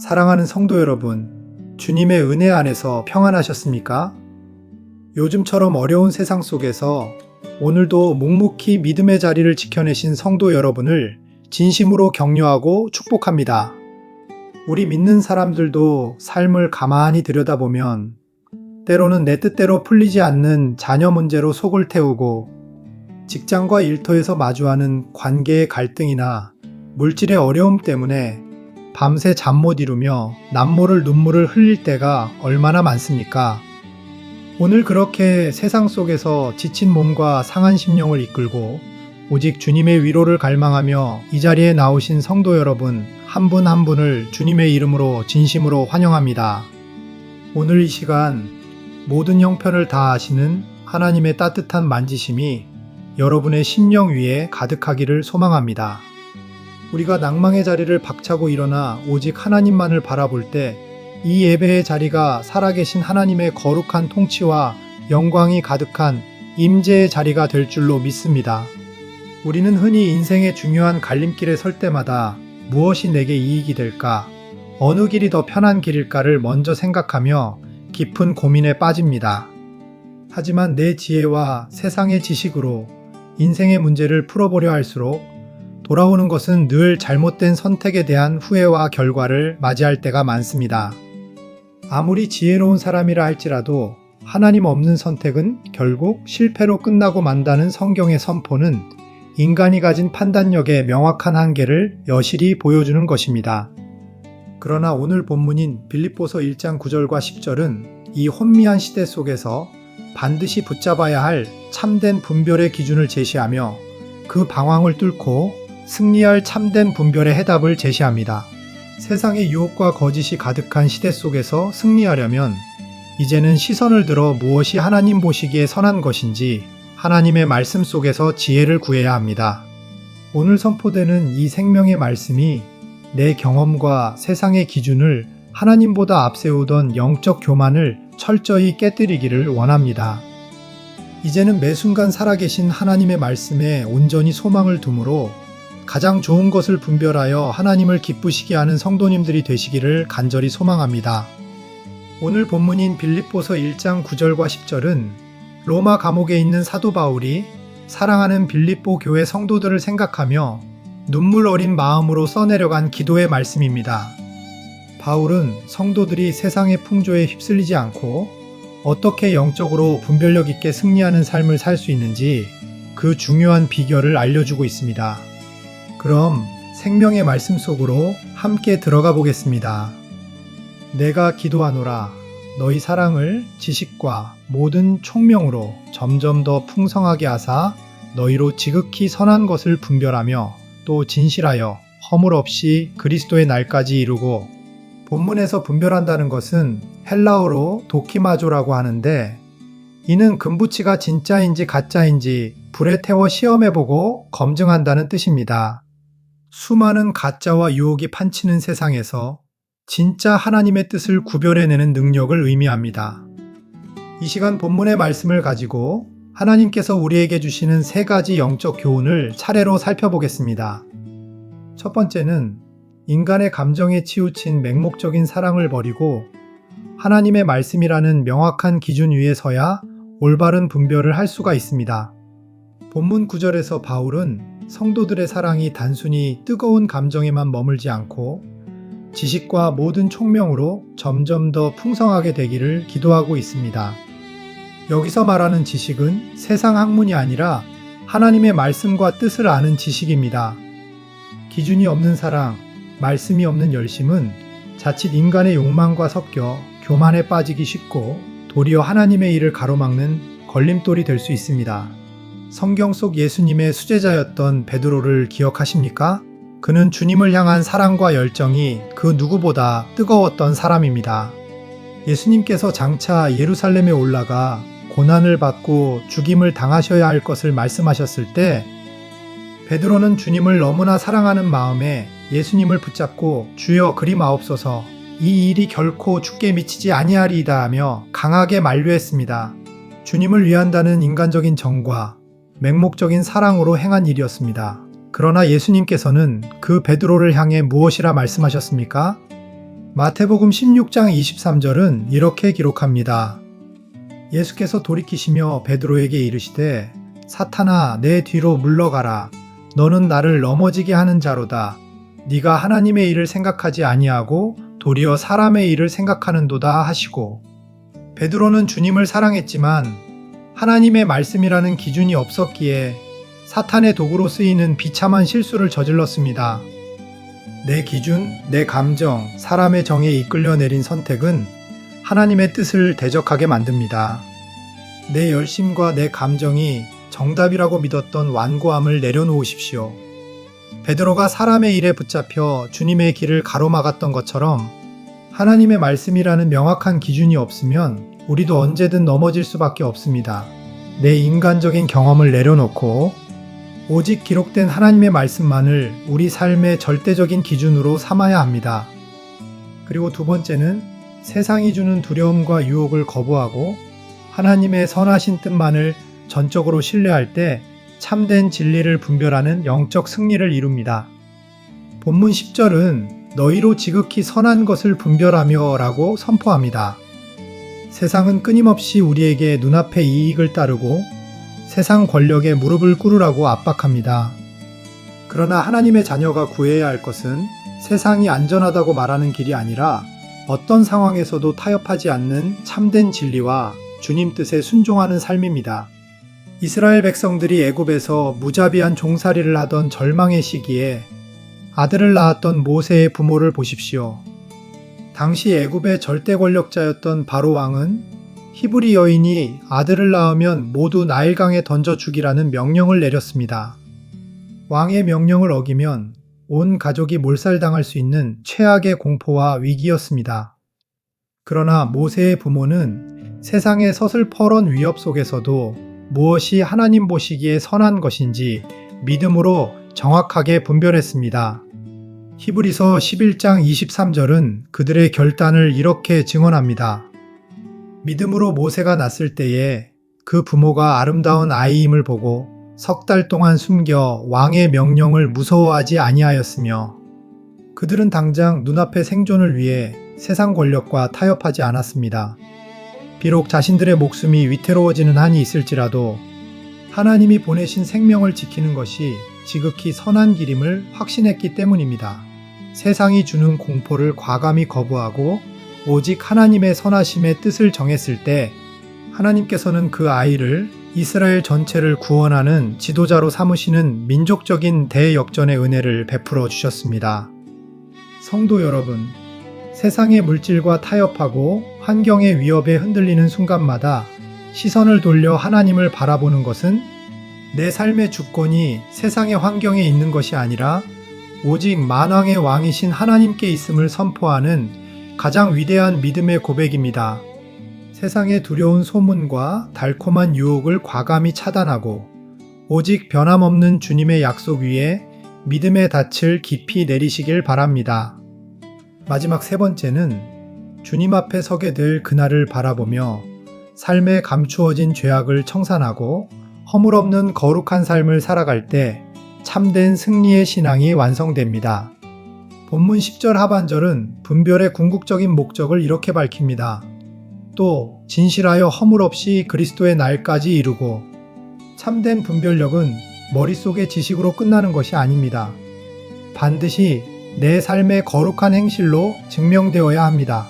사랑하는 성도 여러분, 주님의 은혜 안에서 평안하셨습니까? 요즘처럼 어려운 세상 속에서 오늘도 묵묵히 믿음의 자리를 지켜내신 성도 여러분을 진심으로 격려하고 축복합니다. 우리 믿는 사람들도 삶을 가만히 들여다보면 때로는 내 뜻대로 풀리지 않는 자녀 문제로 속을 태우고 직장과 일터에서 마주하는 관계의 갈등이나 물질의 어려움 때문에 밤새 잠 못 이루며 남모를 눈물을 흘릴 때가 얼마나 많습니까? 오늘 그렇게 세상 속에서 지친 몸과 상한 심령을 이끌고 오직 주님의 위로를 갈망하며 이 자리에 나오신 성도 여러분 한 분 한 분을 주님의 이름으로 진심으로 환영합니다. 오늘 이 시간 모든 형편을 다 아시는 하나님의 따뜻한 만지심이 여러분의 심령 위에 가득하기를 소망합니다. 우리가 낭망의 자리를 박차고 일어나 오직 하나님만을 바라볼 때 이 예배의 자리가 살아계신 하나님의 거룩한 통치와 영광이 가득한 임재의 자리가 될 줄로 믿습니다. 우리는 흔히 인생의 중요한 갈림길에 설 때마다 무엇이 내게 이익이 될까, 어느 길이 더 편한 길일까를 먼저 생각하며 깊은 고민에 빠집니다. 하지만 내 지혜와 세상의 지식으로 인생의 문제를 풀어보려 할수록 돌아오는 것은 늘 잘못된 선택에 대한 후회와 결과를 맞이할 때가 많습니다. 아무리 지혜로운 사람이라 할지라도 하나님 없는 선택은 결국 실패로 끝나고 만다는 성경의 선포는 인간이 가진 판단력의 명확한 한계를 여실히 보여주는 것입니다. 그러나 오늘 본문인 빌립보서 1장 9절과 10절은 이 혼미한 시대 속에서 반드시 붙잡아야 할 참된 분별의 기준을 제시하며 그 방황을 뚫고 승리할 참된 분별의 해답을 제시합니다. 세상의 유혹과 거짓이 가득한 시대 속에서 승리하려면 이제는 시선을 들어 무엇이 하나님 보시기에 선한 것인지 하나님의 말씀 속에서 지혜를 구해야 합니다. 오늘 선포되는 이 생명의 말씀이 내 경험과 세상의 기준을 하나님보다 앞세우던 영적 교만을 철저히 깨뜨리기를 원합니다. 이제는 매 순간 살아계신 하나님의 말씀에 온전히 소망을 두므로 가장 좋은 것을 분별하여 하나님을 기쁘시게 하는 성도님들이 되시기를 간절히 소망합니다. 오늘 본문인 빌립보서 1장 9절과 10절은 로마 감옥에 있는 사도 바울이 사랑하는 빌립보 교회 성도들을 생각하며 눈물 어린 마음으로 써내려간 기도의 말씀입니다. 바울은 성도들이 세상의 풍조에 휩쓸리지 않고 어떻게 영적으로 분별력 있게 승리하는 삶을 살 수 있는지 그 중요한 비결을 알려주고 있습니다. 그럼 생명의 말씀 속으로 함께 들어가 보겠습니다. 내가 기도하노라 너희 사랑을 지식과 모든 총명으로 점점 더 풍성하게 하사 너희로 지극히 선한 것을 분별하며 또 진실하여 허물 없이 그리스도의 날까지 이루고, 본문에서 분별한다는 것은 헬라어로 도키마조라고 하는데 이는 금부치가 진짜인지 가짜인지 불에 태워 시험해보고 검증한다는 뜻입니다. 수많은 가짜와 유혹이 판치는 세상에서 진짜 하나님의 뜻을 구별해내는 능력을 의미합니다. 이 시간 본문의 말씀을 가지고 하나님께서 우리에게 주시는 세 가지 영적 교훈을 차례로 살펴보겠습니다. 첫 번째는 인간의 감정에 치우친 맹목적인 사랑을 버리고 하나님의 말씀이라는 명확한 기준 위에 서야 올바른 분별을 할 수가 있습니다. 본문 9절에서 바울은 성도들의 사랑이 단순히 뜨거운 감정에만 머물지 않고 지식과 모든 총명으로 점점 더 풍성하게 되기를 기도하고 있습니다. 여기서 말하는 지식은 세상 학문이 아니라 하나님의 말씀과 뜻을 아는 지식입니다. 기준이 없는 사랑, 말씀이 없는 열심은 자칫 인간의 욕망과 섞여 교만에 빠지기 쉽고 도리어 하나님의 일을 가로막는 걸림돌이 될 수 있습니다. 성경 속 예수님의 수제자였던 베드로를 기억하십니까? 그는 주님을 향한 사랑과 열정이 그 누구보다 뜨거웠던 사람입니다. 예수님께서 장차 예루살렘에 올라가 고난을 받고 죽임을 당하셔야 할 것을 말씀하셨을 때 베드로는 주님을 너무나 사랑하는 마음에 예수님을 붙잡고 주여 그리마옵소서 이 일이 결코 죽게 미치지 아니하리이다 하며 강하게 만류했습니다. 주님을 위한다는 인간적인 정과 맹목적인 사랑으로 행한 일이었습니다. 그러나 예수님께서는 그 베드로를 향해 무엇이라 말씀하셨습니까? 마태복음 16장 23절은 이렇게 기록합니다. 예수께서 돌이키시며 베드로에게 이르시되 사탄아 내 뒤로 물러가라. 너는 나를 넘어지게 하는 자로다. 네가 하나님의 일을 생각하지 아니하고 도리어 사람의 일을 생각하는도다 하시고, 베드로는 주님을 사랑했지만 하나님의 말씀이라는 기준이 없었기에 사탄의 도구로 쓰이는 비참한 실수를 저질렀습니다. 내 기준, 내 감정, 사람의 정에 이끌려 내린 선택은 하나님의 뜻을 대적하게 만듭니다. 내 열심과 내 감정이 정답이라고 믿었던 완고함을 내려놓으십시오. 베드로가 사람의 일에 붙잡혀 주님의 길을 가로막았던 것처럼 하나님의 말씀이라는 명확한 기준이 없으면 우리도 언제든 넘어질 수밖에 없습니다. 내 인간적인 경험을 내려놓고 오직 기록된 하나님의 말씀만을 우리 삶의 절대적인 기준으로 삼아야 합니다. 그리고 두 번째는 세상이 주는 두려움과 유혹을 거부하고 하나님의 선하신 뜻만을 전적으로 신뢰할 때 참된 진리를 분별하는 영적 승리를 이룹니다. 본문 10절은 너희로 지극히 선한 것을 분별하며 라고 선포합니다. 세상은 끊임없이 우리에게 눈앞의 이익을 따르고 세상 권력에 무릎을 꿇으라고 압박합니다. 그러나 하나님의 자녀가 구해야 할 것은 세상이 안전하다고 말하는 길이 아니라 어떤 상황에서도 타협하지 않는 참된 진리와 주님 뜻에 순종하는 삶입니다. 이스라엘 백성들이 애굽에서 무자비한 종살이를 하던 절망의 시기에 아들을 낳았던 모세의 부모를 보십시오. 당시 애굽의 절대 권력자였던 바로 왕은 히브리 여인이 아들을 낳으면 모두 나일강에 던져 죽이라는 명령을 내렸습니다. 왕의 명령을 어기면 온 가족이 몰살당할 수 있는 최악의 공포와 위기였습니다. 그러나 모세의 부모는 세상의 서슬퍼런 위협 속에서도 무엇이 하나님 보시기에 선한 것인지 믿음으로 정확하게 분별했습니다. 히브리서 11장 23절은 그들의 결단을 이렇게 증언합니다. 믿음으로 모세가 낳았을 때에 그 부모가 아름다운 아이임을 보고 석 달 동안 숨겨 왕의 명령을 무서워하지 아니하였으며 그들은 당장 눈앞의 생존을 위해 세상 권력과 타협하지 않았습니다. 비록 자신들의 목숨이 위태로워지는 한이 있을지라도 하나님이 보내신 생명을 지키는 것이 지극히 선한 길임을 확신했기 때문입니다. 세상이 주는 공포를 과감히 거부하고 오직 하나님의 선하심의 뜻을 정했을 때 하나님께서는 그 아이를 이스라엘 전체를 구원하는 지도자로 삼으시는 민족적인 대역전의 은혜를 베풀어 주셨습니다. 성도 여러분, 세상의 물질과 타협하고 환경의 위협에 흔들리는 순간마다 시선을 돌려 하나님을 바라보는 것은 내 삶의 주권이 세상의 환경에 있는 것이 아니라 오직 만왕의 왕이신 하나님께 있음을 선포하는 가장 위대한 믿음의 고백입니다. 세상의 두려운 소문과 달콤한 유혹을 과감히 차단하고 오직 변함없는 주님의 약속 위에 믿음의 닻을 깊이 내리시길 바랍니다. 마지막 세 번째는 주님 앞에 서게 될 그날을 바라보며 삶에 감추어진 죄악을 청산하고 허물없는 거룩한 삶을 살아갈 때 참된 승리의 신앙이 완성됩니다. 본문 10절 하반절은 분별의 궁극적인 목적을 이렇게 밝힙니다. 또 진실하여 허물 없이 그리스도의 날까지 이루고, 참된 분별력은 머릿속의 지식으로 끝나는 것이 아닙니다. 반드시 내 삶의 거룩한 행실로 증명되어야 합니다.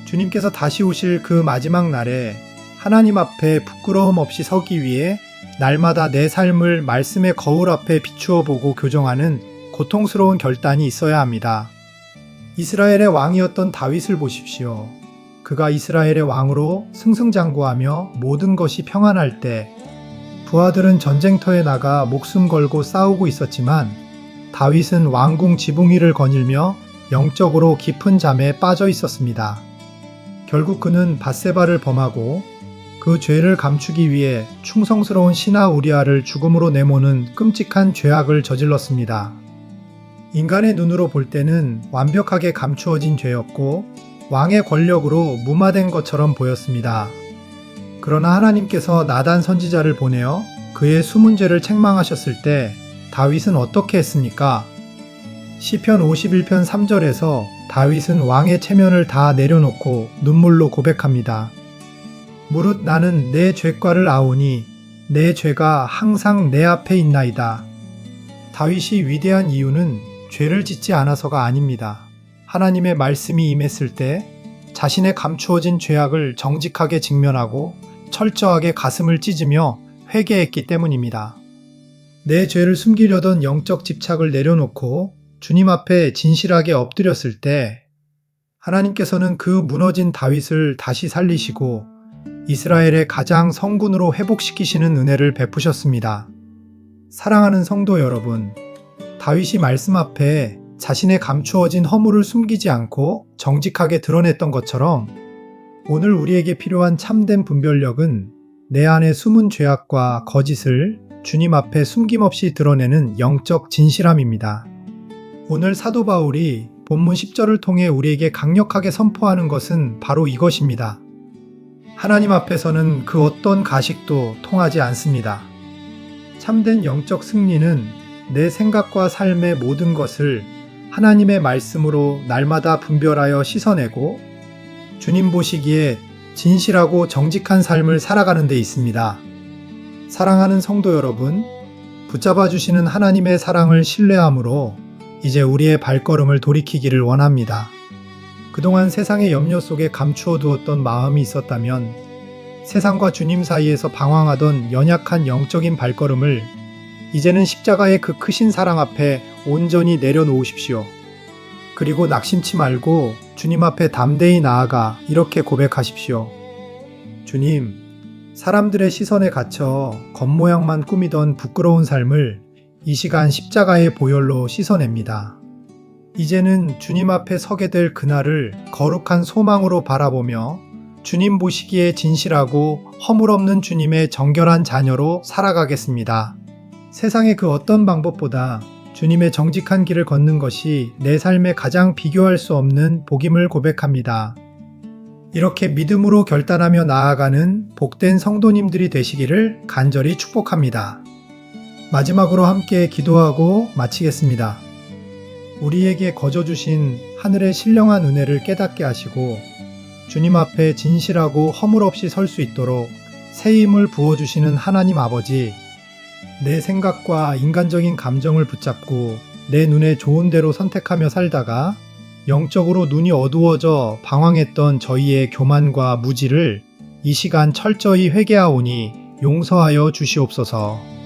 주님께서 다시 오실 그 마지막 날에 하나님 앞에 부끄러움 없이 서기 위해 날마다 내 삶을 말씀의 거울 앞에 비추어 보고 교정하는 고통스러운 결단이 있어야 합니다. 이스라엘의 왕이었던 다윗을 보십시오. 그가 이스라엘의 왕으로 승승장구하며 모든 것이 평안할 때 부하들은 전쟁터에 나가 목숨 걸고 싸우고 있었지만 다윗은 왕궁 지붕 위를 거닐며 영적으로 깊은 잠에 빠져 있었습니다. 결국 그는 밧세바를 범하고 그 죄를 감추기 위해 충성스러운 신하 우리아를 죽음으로 내모는 끔찍한 죄악을 저질렀습니다. 인간의 눈으로 볼 때는 완벽하게 감추어진 죄였고 왕의 권력으로 무마된 것처럼 보였습니다. 그러나 하나님께서 나단 선지자를 보내어 그의 숨은 죄를 책망하셨을 때 다윗은 어떻게 했습니까? 시편 51편 3절에서 다윗은 왕의 체면을 다 내려놓고 눈물로 고백합니다. 무릇 나는 내 죄과를 아오니 내 죄가 항상 내 앞에 있나이다. 다윗이 위대한 이유는 죄를 짓지 않아서가 아닙니다. 하나님의 말씀이 임했을 때 자신의 감추어진 죄악을 정직하게 직면하고 철저하게 가슴을 찢으며 회개했기 때문입니다. 내 죄를 숨기려던 영적 집착을 내려놓고 주님 앞에 진실하게 엎드렸을 때 하나님께서는 그 무너진 다윗을 다시 살리시고 이스라엘의 가장 성군으로 회복시키시는 은혜를 베푸셨습니다. 사랑하는 성도 여러분, 다윗이 말씀 앞에 자신의 감추어진 허물을 숨기지 않고 정직하게 드러냈던 것처럼 오늘 우리에게 필요한 참된 분별력은 내 안에 숨은 죄악과 거짓을 주님 앞에 숨김없이 드러내는 영적 진실함입니다. 오늘 사도 바울이 본문 10절을 통해 우리에게 강력하게 선포하는 것은 바로 이것입니다. 하나님 앞에서는 그 어떤 가식도 통하지 않습니다. 참된 영적 승리는 내 생각과 삶의 모든 것을 하나님의 말씀으로 날마다 분별하여 씻어내고 주님 보시기에 진실하고 정직한 삶을 살아가는 데 있습니다. 사랑하는 성도 여러분, 붙잡아 주시는 하나님의 사랑을 신뢰함으로 이제 우리의 발걸음을 돌이키기를 원합니다. 그동안 세상의 염려 속에 감추어 두었던 마음이 있었다면 세상과 주님 사이에서 방황하던 연약한 영적인 발걸음을 이제는 십자가의 그 크신 사랑 앞에 온전히 내려놓으십시오. 그리고 낙심치 말고 주님 앞에 담대히 나아가 이렇게 고백하십시오. 주님, 사람들의 시선에 갇혀 겉모양만 꾸미던 부끄러운 삶을 이 시간 십자가의 보혈로 씻어냅니다. 이제는 주님 앞에 서게 될 그날을 거룩한 소망으로 바라보며 주님 보시기에 진실하고 허물 없는 주님의 정결한 자녀로 살아가겠습니다. 세상의 그 어떤 방법보다 주님의 정직한 길을 걷는 것이 내 삶에 가장 비교할 수 없는 복임을 고백합니다. 이렇게 믿음으로 결단하며 나아가는 복된 성도님들이 되시기를 간절히 축복합니다. 마지막으로 함께 기도하고 마치겠습니다. 우리에게 거저 주신 하늘의 신령한 은혜를 깨닫게 하시고 주님 앞에 진실하고 허물 없이 설 수 있도록 새 힘을 부어주시는 하나님 아버지, 내 생각과 인간적인 감정을 붙잡고 내 눈에 좋은 대로 선택하며 살다가 영적으로 눈이 어두워져 방황했던 저희의 교만과 무지를 이 시간 철저히 회개하오니 용서하여 주시옵소서.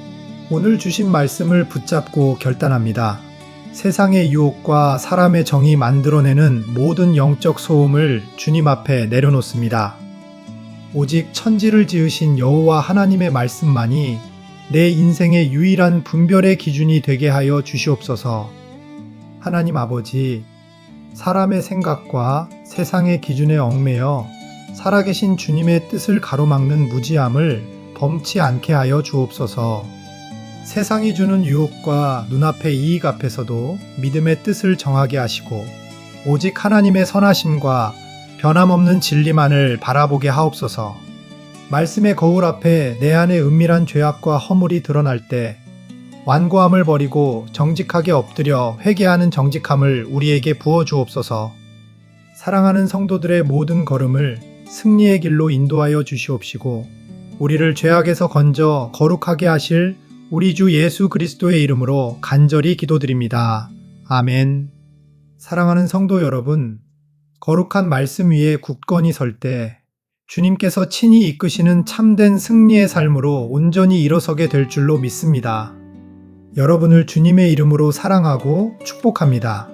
오늘 주신 말씀을 붙잡고 결단합니다. 세상의 유혹과 사람의 정이 만들어내는 모든 영적 소음을 주님 앞에 내려놓습니다. 오직 천지를 지으신 여호와 하나님의 말씀만이 내 인생의 유일한 분별의 기준이 되게 하여 주시옵소서. 하나님 아버지, 사람의 생각과 세상의 기준에 얽매여 살아계신 주님의 뜻을 가로막는 무지함을 범치 않게 하여 주옵소서. 세상이 주는 유혹과 눈앞의 이익 앞에서도 믿음의 뜻을 정하게 하시고 오직 하나님의 선하심과 변함없는 진리만을 바라보게 하옵소서. 말씀의 거울 앞에 내 안의 은밀한 죄악과 허물이 드러날 때 완고함을 버리고 정직하게 엎드려 회개하는 정직함을 우리에게 부어주옵소서. 사랑하는 성도들의 모든 걸음을 승리의 길로 인도하여 주시옵시고 우리를 죄악에서 건져 거룩하게 하실 우리 주 예수 그리스도의 이름으로 간절히 기도드립니다. 아멘. 사랑하는 성도 여러분, 거룩한 말씀 위에 굳건히 설 때 주님께서 친히 이끄시는 참된 승리의 삶으로 온전히 일어서게 될 줄로 믿습니다. 여러분을 주님의 이름으로 사랑하고 축복합니다.